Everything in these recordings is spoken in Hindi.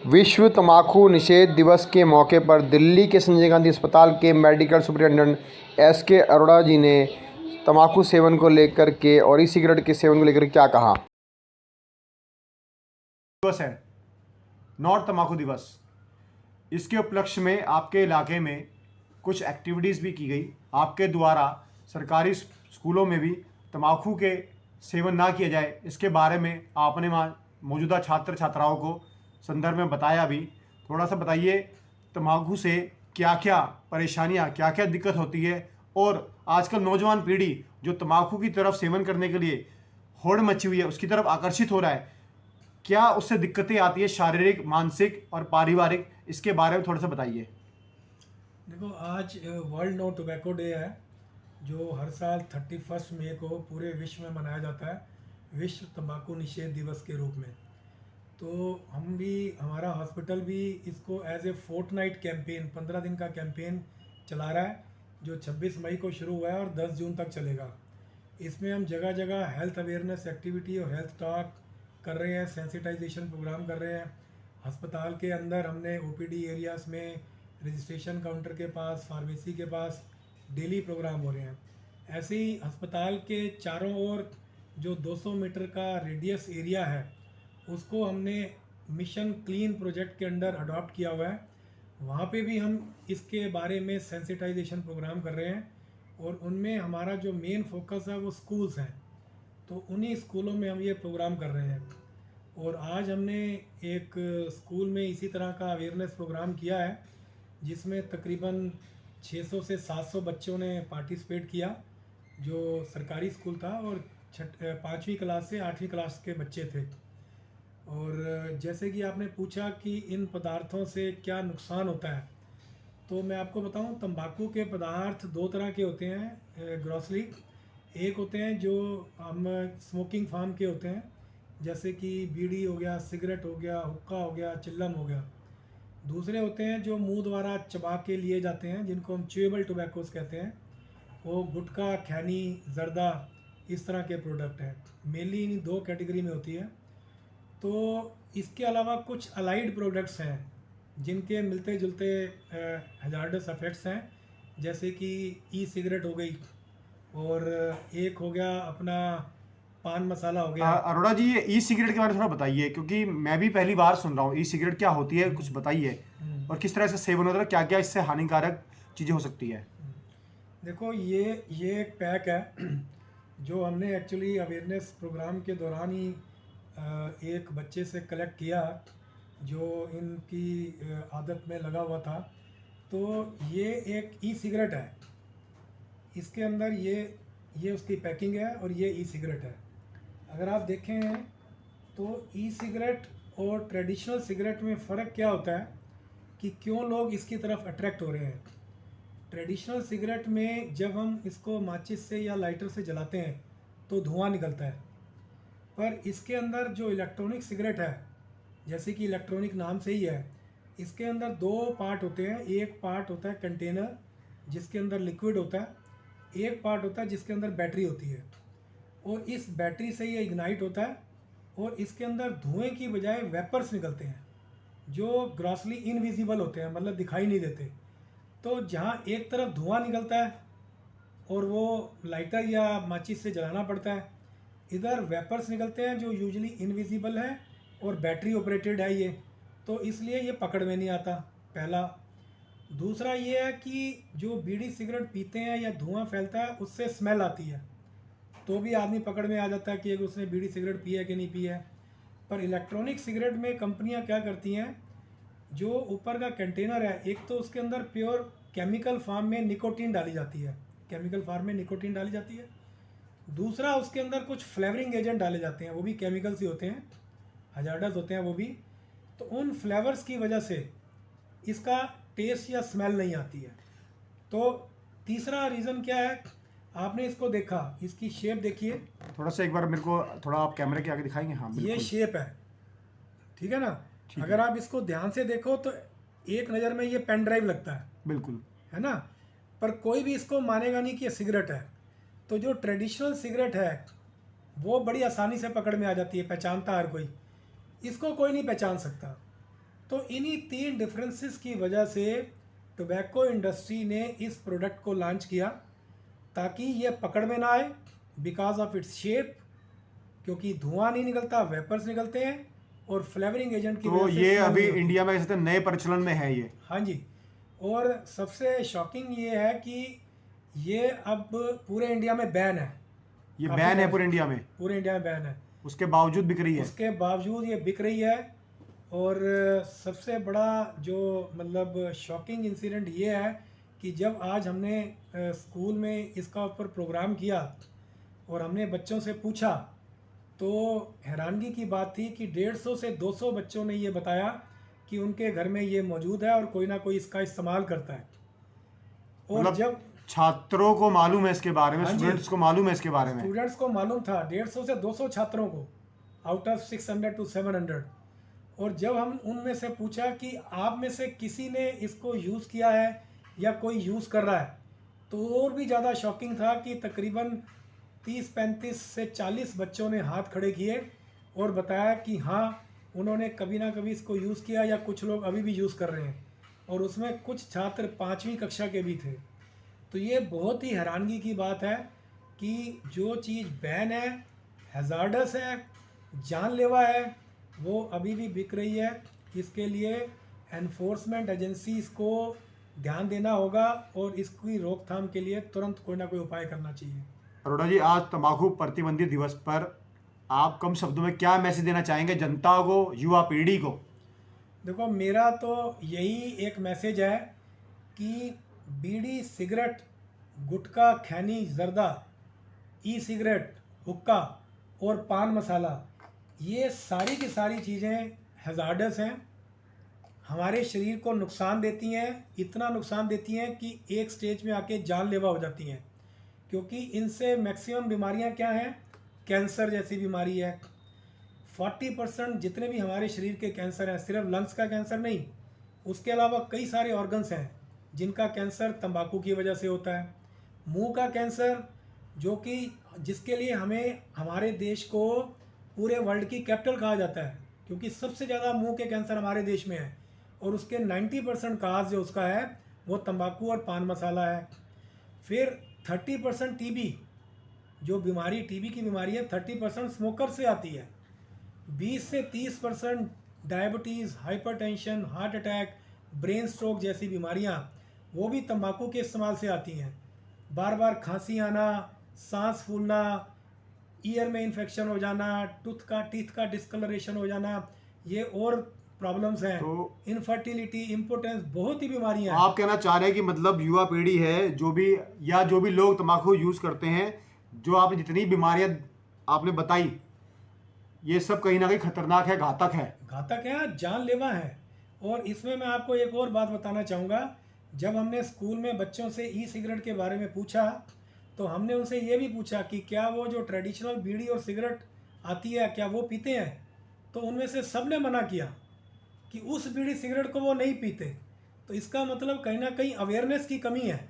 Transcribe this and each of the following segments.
विश्व तंबाकू निषेध दिवस के मौके पर दिल्ली के संजय गांधी अस्पताल के मेडिकल सुपरिटेंडेंट एस.के. अरोड़ा जी ने तंबाकू सेवन को लेकर के और ई सिगरेट के सेवन को लेकर क्या कहा। दिवस है नॉर्थ तंबाकू दिवस। इसके उपलक्ष्य में आपके इलाके में कुछ एक्टिविटीज़ भी की गई। आपके द्वारा सरकारी स्कूलों में भी तंबाकू के सेवन ना किया जाए, इसके बारे में आपने वहाँ मौजूदा छात्र छात्राओं को संदर्भ में बताया भी। थोड़ा सा बताइए तंबाकू से क्या क्या परेशानियाँ, क्या क्या दिक्कत होती है, और आजकल नौजवान पीढ़ी जो तंबाकू की तरफ सेवन करने के लिए होड़ मची हुई है, उसकी तरफ आकर्षित हो रहा है, क्या उससे दिक्कतें आती है शारीरिक, मानसिक और पारिवारिक, इसके बारे में थोड़ा सा बताइए। देखो, आज वर्ल्ड नो टोबैको डे है, जो हर साल 31 मई को पूरे विश्व में मनाया जाता है, विश्व तंबाकू निषेध दिवस के रूप में। तो हम भी, हमारा हॉस्पिटल भी इसको एज ए फोर्टनाइट कैंपेन, 15 दिन का कैंपेन चला रहा है, जो 26 मई को शुरू हुआ है और 10 जून तक चलेगा। इसमें हम जगह जगह हेल्थ अवेयरनेस एक्टिविटी और हेल्थ टॉक कर रहे हैं, सेंसिटाइजेशन प्रोग्राम कर रहे हैं। अस्पताल के अंदर हमने ओपीडी एरियाज़ में, रजिस्ट्रेशन काउंटर के पास, फार्मेसी के पास डेली प्रोग्राम हो रहे हैं। ऐसे ही अस्पताल के चारों ओर जो 200 मीटर का रेडियस एरिया है, उसको हमने मिशन क्लीन प्रोजेक्ट के अंडर अडॉप्ट किया हुआ है। वहाँ पे भी हम इसके बारे में सेंसिटाइजेशन प्रोग्राम कर रहे हैं, और उनमें हमारा जो मेन फोकस है वो स्कूल्स हैं। तो उन्हीं स्कूलों में हम ये प्रोग्राम कर रहे हैं। और आज हमने एक स्कूल में इसी तरह का अवेयरनेस प्रोग्राम किया है, जिसमें तकरीबन 600 से 700 बच्चों ने पार्टिसिपेट किया, जो सरकारी स्कूल था, और 5वीं क्लास से 8वीं क्लास के बच्चे थे। और जैसे कि आपने पूछा कि इन पदार्थों से क्या नुकसान होता है, तो मैं आपको बताऊं, तंबाकू के पदार्थ दो तरह के होते हैं ग्रॉसरी। एक होते हैं जो हम स्मोकिंग फार्म के होते हैं, जैसे कि बीड़ी हो गया, सिगरेट हो गया, हुक्का हो गया, चिल्लम हो गया। दूसरे होते हैं जो मुंह द्वारा चबा के लिए जाते हैं, जिनको हम च्यूएबल टोबैकोस कहते हैं। वो गुटखा, खैनी, जर्दा, इस तरह के प्रोडक्ट हैं। मेनली इन दो कैटेगरी में होती है। तो इसके अलावा कुछ अलाइड प्रोडक्ट्स हैं जिनके मिलते जुलते हजार्डस इफेक्ट्स हैं, जैसे कि ई सिगरेट हो गई, और एक हो गया अपना पान मसाला हो गया। अरोड़ा जी, ये ई सिगरेट के बारे में थोड़ा बताइए, क्योंकि मैं भी पहली बार सुन रहा हूँ। ई सिगरेट क्या होती है, कुछ बताइए, और किस तरह से सेवन होता है, क्या क्या इससे हानिकारक चीज़ें हो सकती है। देखो, ये एक पैक है जो हमने एक्चुअली अवेयरनेस प्रोग्राम के दौरान ही एक बच्चे से कलेक्ट किया, जो इनकी आदत में लगा हुआ था। तो ये एक ई सिगरेट है। इसके अंदर ये उसकी पैकिंग है, और ये ई सिगरेट है। अगर आप देखें तो ई सिगरेट और ट्रेडिशनल सिगरेट में फ़र्क क्या होता है कि क्यों लोग इसकी तरफ अट्रैक्ट हो रहे हैं। ट्रेडिशनल सिगरेट में जब हम इसको माचिस से या लाइटर से जलाते हैं तो धुआं निकलता है, पर इसके अंदर जो इलेक्ट्रॉनिक सिगरेट है, जैसे कि इलेक्ट्रॉनिक नाम से ही है, इसके अंदर दो पार्ट होते हैं। एक पार्ट होता है कंटेनर, जिसके अंदर लिक्विड होता है। एक पार्ट होता है जिसके अंदर बैटरी होती है, और इस बैटरी से ये इग्नाइट होता है, और इसके अंदर धुएं की बजाय वेपर्स निकलते हैं, जो ग्रॉसली इनविजिबल होते हैं, मतलब दिखाई नहीं देते। तो जहाँ एक तरफ धुआं निकलता है और वो लाइटर या माचिस से जलाना पड़ता है, इधर वेपर्स निकलते हैं जो यूजुअली इनविजिबल है और बैटरी ऑपरेटेड है ये, तो इसलिए ये पकड़ में नहीं आता, पहला। दूसरा ये है कि जो बीड़ी सिगरेट पीते हैं या धुआं फैलता है, उससे स्मेल आती है, तो भी आदमी पकड़ में आ जाता है कि उसने बीड़ी सिगरेट पी है कि नहीं पी है। पर इलेक्ट्रॉनिक सिगरेट में कंपनियां क्या करती हैं, जो ऊपर का कंटेनर है, एक तो उसके अंदर प्योर केमिकल फार्म में निकोटीन डाली जाती है, दूसरा उसके अंदर कुछ फ्लेवरिंग एजेंट डाले जाते हैं, वो भी केमिकल्स ही होते हैं, हजार्डस होते हैं वो भी। तो उन फ्लेवर्स की वजह से इसका टेस्ट या स्मेल नहीं आती है। तो तीसरा रीज़न क्या है, आपने इसको देखा, इसकी शेप देखिए, थोड़ा सा एक बार मेरे को थोड़ा आप कैमरे के आगे दिखाएंगे। हाँ, ये शेप है, ठीक है ना। अगर आप इसको ध्यान से देखो तो एक नज़र में ये पेन ड्राइव लगता है, बिल्कुल, है ना, पर कोई भी इसको मानेगा नहीं कि ये सिगरेट है। तो जो ट्रेडिशनल सिगरेट है वो बड़ी आसानी से पकड़ में आ जाती है, पहचानता हर कोई, इसको कोई नहीं पहचान सकता। तो इन्हीं 3 डिफरेंसेस की वजह से टोबैको इंडस्ट्री ने इस प्रोडक्ट को लॉन्च किया ताकि ये पकड़ में ना आए बिकॉज ऑफ इट्स शेप, क्योंकि धुआं नहीं निकलता, वेपर्स निकलते हैं, और फ्लेवरिंग एजेंट की तो वजह से ये smell अभी नहीं होती। इंडिया में कहते हैं नए प्रचलन में है ये। हाँ जी। और सबसे शॉकिंग ये है कि ये अब पूरे इंडिया में बैन है। ये काफी बैन है टाइम पूरे से इंडिया में, पूरे इंडिया में बैन है। उसके बावजूद बिक रही है। उसके बावजूद ये बिक रही है। और सबसे बड़ा जो मतलब शॉकिंग इंसिडेंट ये है कि जब आज हमने स्कूल में इसका ऊपर प्रोग्राम किया और हमने बच्चों से पूछा, तो हैरानगी की बात थी कि 150 से 200 बच्चों ने ये बताया कि उनके घर में ये मौजूद है और कोई ना कोई इसका इस्तेमाल करता है। और मतलब जब छात्रों को मालूम है इसके बारे में, हाँ जी। स्टूडेंट्स को मालूम है इसके बारे में। स्टूडेंट्स को मालूम था, 150 से 200 छात्रों को, आउट ऑफ 600 टू 700। और जब हम उनमें से पूछा कि आप में से किसी ने इसको यूज़ किया है या कोई यूज़ कर रहा है, तो और भी ज़्यादा शॉकिंग था कि तकरीबन 30-35 से 40 बच्चों ने हाथ खड़े किए और बताया कि हाँ, उन्होंने कभी ना कभी इसको यूज़ किया या कुछ लोग अभी भी यूज़ कर रहे हैं। और उसमें कुछ छात्र 5वीं कक्षा के भी थे। तो ये बहुत ही हैरानगी की बात है कि जो चीज़ बैन है, हैज़ार्डस है, जानलेवा है, वो अभी भी बिक रही है। इसके लिए एनफोर्समेंट एजेंसीज को ध्यान देना होगा और इसकी रोकथाम के लिए तुरंत कोई ना कोई उपाय करना चाहिए। अरोड़ा जी, आज तंबाकू प्रतिबंधी दिवस पर आप कम शब्दों में क्या मैसेज देना चाहेंगे जनता को, युवा पीढ़ी को? देखो, मेरा तो यही एक मैसेज है कि बीड़ी, सिगरेट, गुटखा, खैनी, जर्दा, ई सिगरेट, हुक्का और पान मसाला, ये सारी की सारी चीज़ें हैज़ार्डस हैं, हमारे शरीर को नुकसान देती हैं। इतना नुकसान देती हैं कि एक स्टेज में आके जानलेवा हो जाती हैं, क्योंकि इनसे मैक्सिमम बीमारियां क्या हैं? कैंसर जैसी बीमारी है। 40% जितने भी हमारे शरीर के कैंसर हैं, सिर्फ लंग्स का कैंसर नहीं, उसके अलावा कई सारे ऑर्गन्स हैं जिनका कैंसर तंबाकू की वजह से होता है। मुंह का कैंसर, जो कि जिसके लिए हमें हमारे देश को पूरे वर्ल्ड की कैपिटल कहा जाता है, क्योंकि सबसे ज़्यादा मुंह के कैंसर हमारे देश में है, और उसके 90% काज जो उसका है वो तंबाकू और पान मसाला है। फिर 30% टीबी, जो बीमारी टीबी की बीमारी है, 30% स्मोकर से आती है। 20 से 30% diabetes, hypertension, heart attack, brain stroke जैसी बीमारियां वो भी तंबाकू के इस्तेमाल से आती हैं। बार बार खांसी आना, सांस फूलना, ईयर में इन्फेक्शन हो जाना, टीथ का डिस्कलरेशन हो जाना, ये और प्रॉब्लम्स हैं। तो इनफर्टिलिटी, इम्पोर्टेंस, बहुत ही बीमारियां हैं। आप कहना चाह रहे हैं कि मतलब युवा पीढ़ी है जो भी लोग तंबाकू यूज़ करते हैं, जो आपने जितनी बीमारियां आपने बताई, ये सब कहीं ना कहीं खतरनाक है, घातक है। घातक है, जानलेवा है। और इसमें मैं आपको एक और बात बताना चाहूँगा। जब हमने स्कूल में बच्चों से ई सिगरेट के बारे में पूछा, तो हमने उनसे ये भी पूछा कि क्या वो जो ट्रेडिशनल बीड़ी और सिगरेट आती है, क्या वो पीते हैं? तो उनमें से सब ने मना किया कि उस बीड़ी सिगरेट को वो नहीं पीते। तो इसका मतलब कहीं ना कहीं अवेयरनेस की कमी है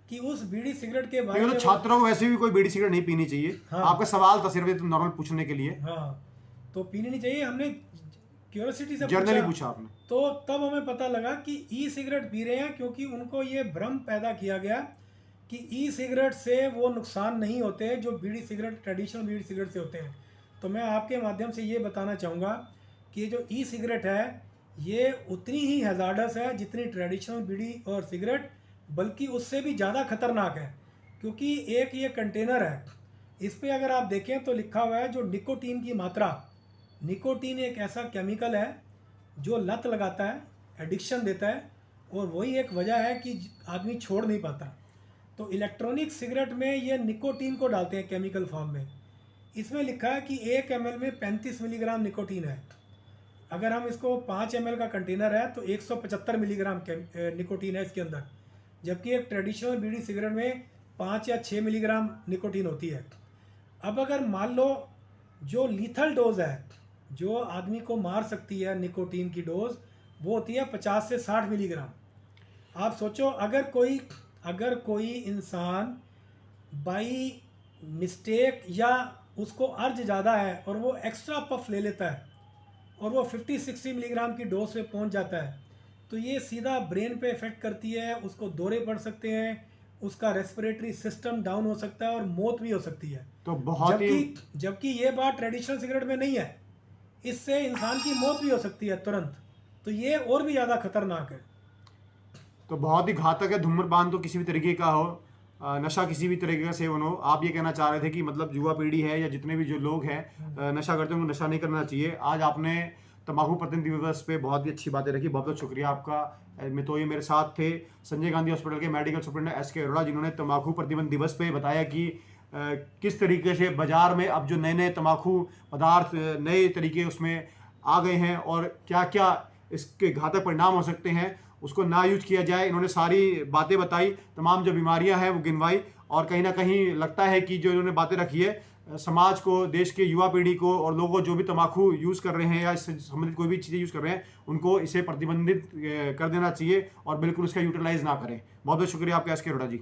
कि उस बीड़ी सिगरेट के बारे लेकिन में तो छात्रों को वैसे भी कोई बीड़ी सिगरेट नहीं पीनी चाहिए। हाँ। आपका सवाल था सिर्फ नॉर्मल पूछने के लिए, हाँ, तो पीनी नहीं चाहिए। हमने क्यूरियोसिटी से जनरली पूछा आपने। तो तब हमें पता लगा कि ई सिगरेट पी रहे हैं, क्योंकि उनको ये भ्रम पैदा किया गया कि ई सिगरेट से वो नुकसान नहीं होते जो बीड़ी सिगरेट, ट्रेडिशनल बीड़ी सिगरेट से होते हैं। तो मैं आपके माध्यम से ये बताना चाहूँगा कि ये जो ई सिगरेट है, ये उतनी ही हैज़ार्डस है जितनी ट्रेडिशनल बीड़ी और सिगरेट, बल्कि उससे भी ज़्यादा खतरनाक है। क्योंकि एक ये कंटेनर है, इस पे अगर आप देखें तो लिखा हुआ है जो निकोटीन की मात्रा। निकोटीन एक ऐसा केमिकल है जो लत लगाता है, एडिक्शन देता है, और वही एक वजह है कि आदमी छोड़ नहीं पाता। तो इलेक्ट्रॉनिक सिगरेट में ये निकोटीन को डालते हैं केमिकल फॉर्म में। इसमें लिखा है कि 1 ml में 35 मिलीग्राम निकोटीन है। अगर हम इसको 5 ml का कंटेनर है तो 175 मिलीग्राम निकोटीन है इसके अंदर, जबकि एक ट्रेडिशनल बीड़ी सिगरेट में 5 या 6 मिलीग्राम निकोटीन होती है। अब अगर मान लो जो लीथल डोज है, जो आदमी को मार सकती है निकोटीन की डोज, वो होती है 50 से 60 मिलीग्राम। आप सोचो, अगर कोई इंसान बाई मिस्टेक या उसको अर्ज ज़्यादा है और वो एक्स्ट्रा पफ ले लेता है और वो 50-60 मिलीग्राम की डोज पे पहुंच जाता है, तो ये सीधा ब्रेन पे इफेक्ट करती है, उसको दौरे पड़ सकते हैं, उसका रेस्पिरेटरी सिस्टम डाउन हो सकता है और मौत भी हो सकती है। तो बहुत ही जबकि ये बात ट्रेडिशनल सिगरेट में नहीं है, इससे इंसान की मौत भी हो सकती है तुरंत, तो ये और भी ज़्यादा खतरनाक है। तो बहुत ही घातक है। धूम्रपान तो किसी भी तरीके का हो, नशा किसी भी तरीके का सेवन हो, आप ये कहना चाह रहे थे कि मतलब युवा पीढ़ी है या जितने भी जो लोग हैं नशा करते हैं उनको नशा नहीं करना चाहिए। आज आपने तंबाकू प्रतिनिधि दिवस पे बहुत ही अच्छी बातें रखी, बहुत बहुत शुक्रिया आपका। मैं तो ये मेरे साथ थे संजय गांधी हॉस्पिटल के मेडिकल सुपरिटेंडेंट एस के अरोड़ा, जिन्होंने तंबाकू प्रतिबंध दिवस पे बताया कि किस तरीके से बाजार में अब जो नए नए तंबाकू पदार्थ नए तरीके उसमें आ गए हैं और क्या क्या इसके घातक परिणाम हो सकते हैं, उसको ना यूज किया जाए। इन्होंने सारी बातें बताई, तमाम जो बीमारियां हैं वो गिनवाई, और कहीं ना कहीं लगता है कि जो इन्होंने बातें रखी है समाज को, देश के युवा पीढ़ी को और लोगों जो भी तंबाकू यूज़ कर रहे हैं या इससे संबंधित कोई भी चीज़ें यूज़ कर रहे हैं उनको इसे प्रतिबंधित कर देना चाहिए और बिल्कुल इसका यूटिलाइज ना करें। बहुत बहुत शुक्रिया आपका एस के अरोड़ा जी।